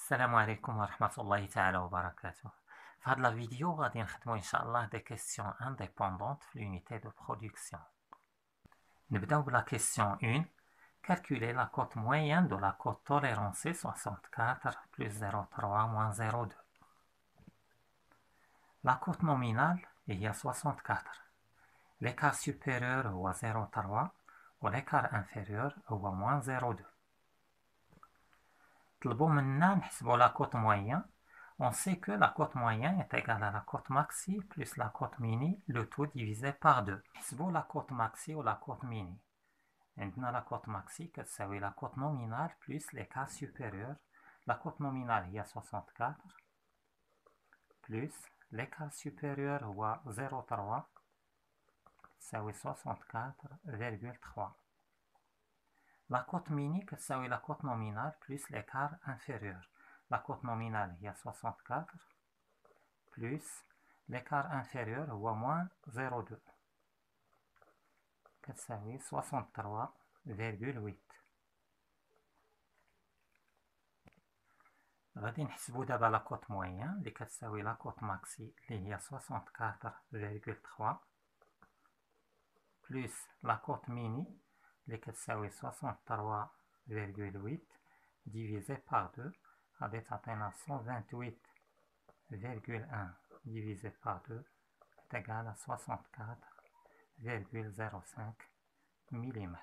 السلام عليكم ورحمة الله تعالى وبركاته. في هذه الفيديو غادي نخدمو إن شاء الله des questions indépendantes في l'unité de production. نبداو بلا question 1. Calculer la cote moyenne de la cote tolérance 64 plus 0,3 moins 0,2. La cote nominale هي 64. L'écart supérieur هو 0,3 و l'écart inférieur هو moins 0,2. طلبوا منا نحسبوا la cote moyenne. On sait que la cote moyenne est égale à la cote maxi plus la cote mini, le tout divisé par 2. نحسبوا la cote maxi ou la cote mini. عندنا la cote maxi كتساوي la cote nominale plus l'écart supérieur. La cote nominale هي 64 plus l'écart supérieur هو 0,3 تساوي 64,3. La cote mini كتساوي la cote nominale plus l'écart inférieur. La cote nominale هي 64 plus l'écart inférieur هو moins 0,2 كتساوي 63,8. غادي نحسبو دابا لا كوت موين اللي كتساوي لا كوت ماكسي اللي هي 64,3 بلس لا كوت ميني اللي كتساوي 63,8 divisé par 2 غادي تعطينا 128,1 divisé par 2 est égal à 64,05 mm.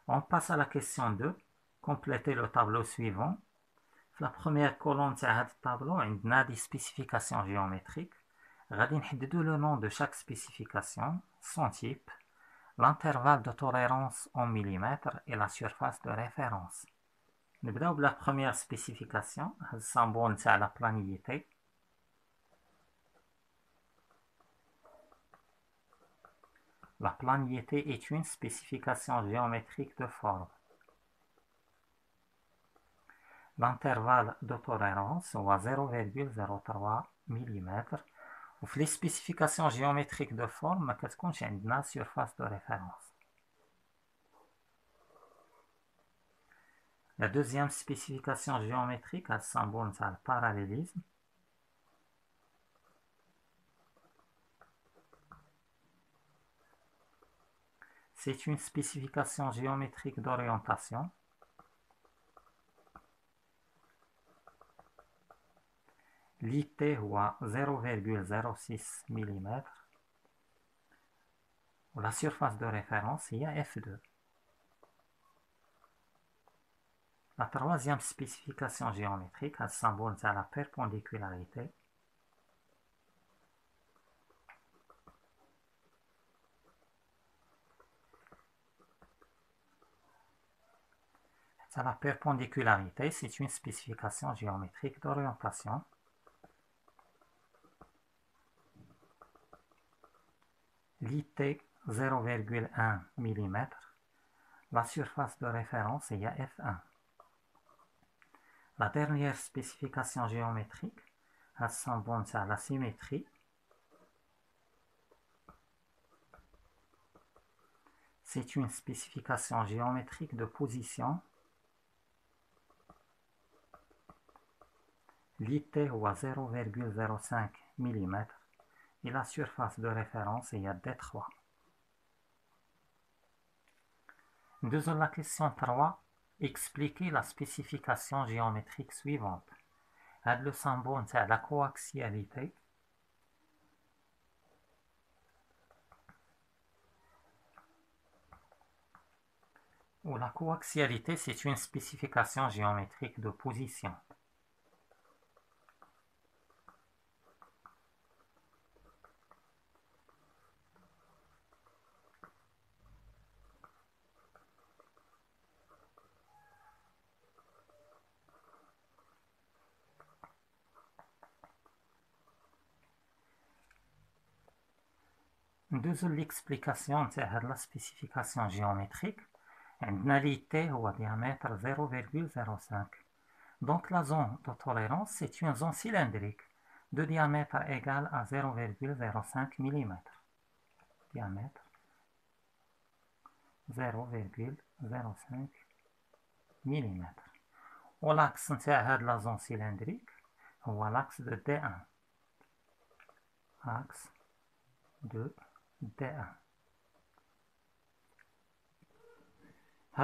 On passe à la question 2. Complétez le tableau suivant. La première colonne de ce tableau, on a des spécifications géométriques. غادي نحددو le nom de chaque spécification, son type, l'intervalle de tolérance en millimètres et la surface de référence. نبداو بلا première spécification, هاد السامبول نتاع la planiété. La planiété est une spécification géométrique de forme. L'intervalle de tolérance est 0,03 mm. وفي les spécifications géométriques de forme ما كتكونش عندنا surface de référence. La deuxième spécification géométrique a le symbole de parallélisme. C'est une spécification géométrique d'orientation. L'IT est 0,06 mm. La surface de référence est F2. La troisième spécification géométrique a le symbole de la perpendicularité. La perpendicularité, c'est une spécification géométrique d'orientation. L'IT 0,1 mm. La surface de référence est F1. La dernière spécification géométrique a le symbole de la symétrie. C'est une spécification géométrique de position. L'IT est 0,05 mm et la surface de référence est D3. Deuxième la question 3. Expliquez la spécification géométrique suivante. Le symbole de la coaxialité. La coaxialité, c'est une spécification géométrique de position. Deuxième l'explication de la spécification géométrique. l'IT au diamètre 0,05. Donc la zone de tolérance, c'est une zone cylindrique de diamètre égal à 0,05 mm. Diamètre 0,05 mm. l'axe de la zone cylindrique ou l'axe de D1. Axe de D1.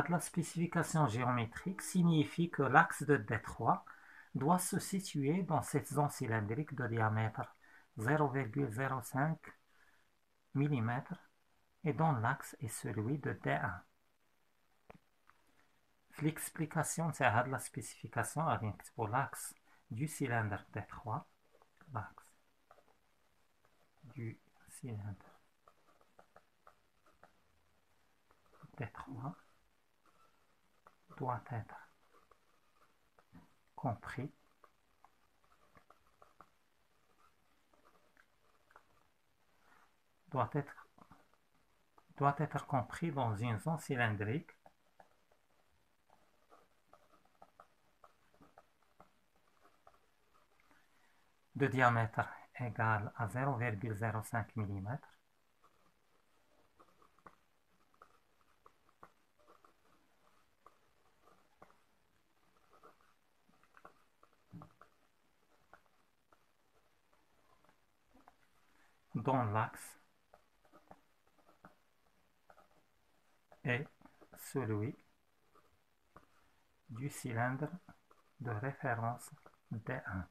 La spécification géométrique signifie que l'axe de D3 doit se situer dans cette zone cylindrique de diamètre 0,05 mm et dont l'axe est celui de D1. L'explication de la spécification pour l'axe du cylindre D3, l'axe du cylindre D3 doit être compris dans une zone cylindrique de diamètre égal à 0,05 mm dont l'axe est celui du cylindre de référence D1.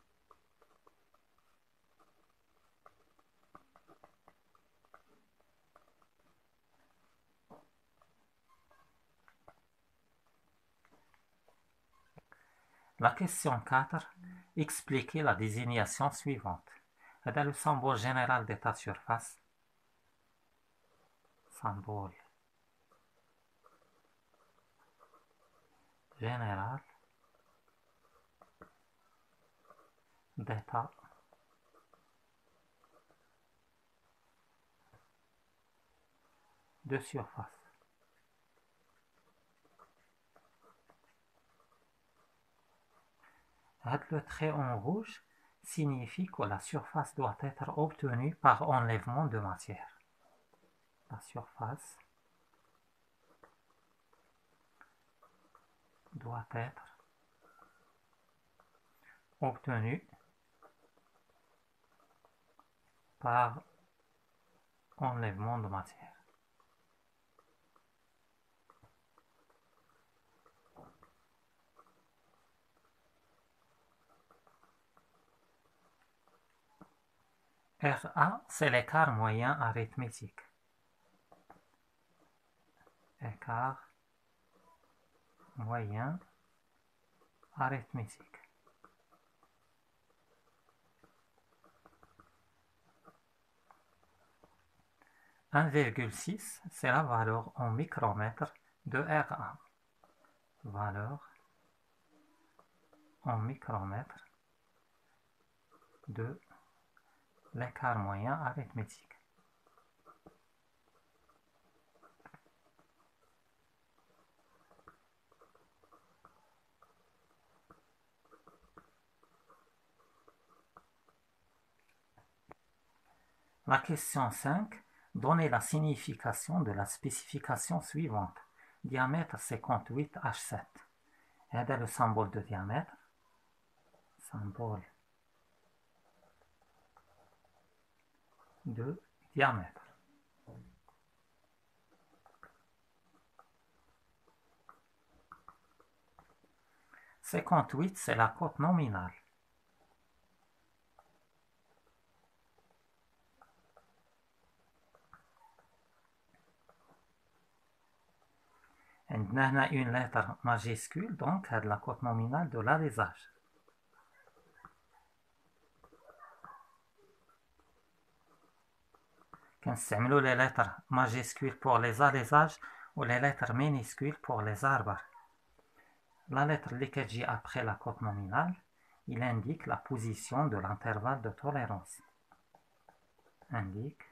La question 4, expliquez la désignation suivante. Dans le symbole général d'état surface, symbole général d'état de surface. Le trait en rouge signifie que la surface doit être obtenue par enlèvement de matière. La surface doit être obtenue par enlèvement de matière. RA, c'est l'écart moyen arithmétique. Écart moyen arithmétique. 1,6, c'est la valeur en micromètres de RA. Valeur en micromètres de l'écart moyen arithmétique. La question 5, donnez la signification de la spécification suivante. Diamètre 58 H7. Et le symbole de diamètre. Symbole de diamètre. 58, c'est la cote nominale. On a une lettre majuscule, donc la cote nominale de l'alésage. Quand on les lettres majuscules pour les alésages ou les lettres minuscules pour les arbres. La lettre qui après la cote nominale, il indique la position de l'intervalle de tolérance. Indique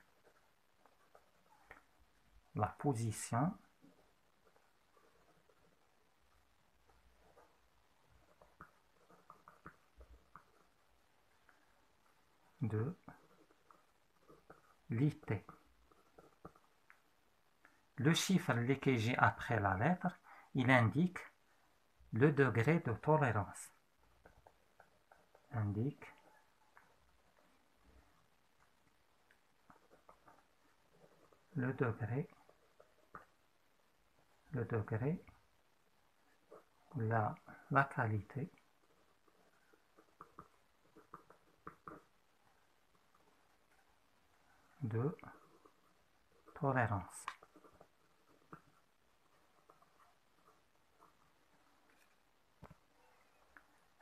la position de l'IT. Le chiffre LKG après la lettre, il indique Le degré de tolérance indique le degré, la qualité de tolérance.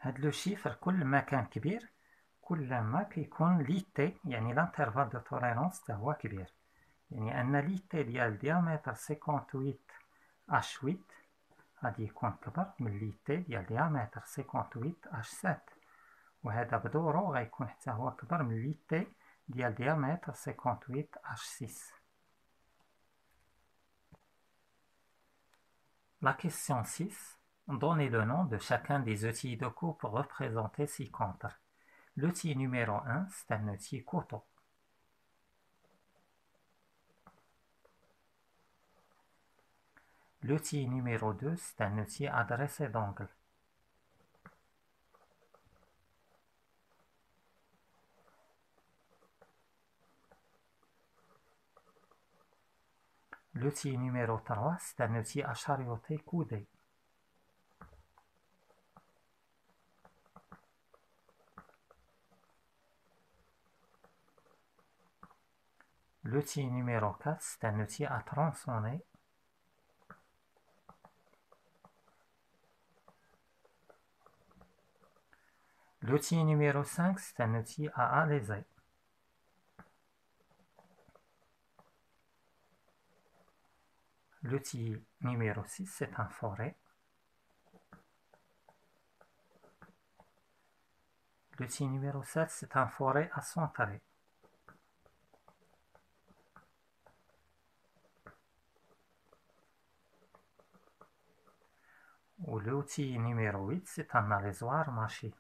هاد لو شيفر كل ما كان كبير كل ما كيكون لي تي يعني لانترفال دو توليرونس تا هو كبير، يعني ان لي تي ديال ديامتر 58 اش 8 غادي يكون كبر من لي تي ديال ديامتر 58 اش 7، وهذا بدورو غيكون حتى هو كبر من لي تي ديال ديامتر 58 اش 6. La question 6. Donnez le nom de chacun des outils de coupe représentés ci-contre. L'outil numéro 1, c'est un outil couteau. L'outil numéro 2, c'est un outil adressé d'angle. L'outil numéro 3, c'est un outil à charioter coudé. L'outil numéro 4, c'est un outil à tronçonner. L'outil numéro 5, c'est un outil à alaiser. L'outil numéro 6, c'est un forêt. L'outil numéro 7, c'est un forêt à centrer. L'outil numéro 8, c'est un alaisoir mâché.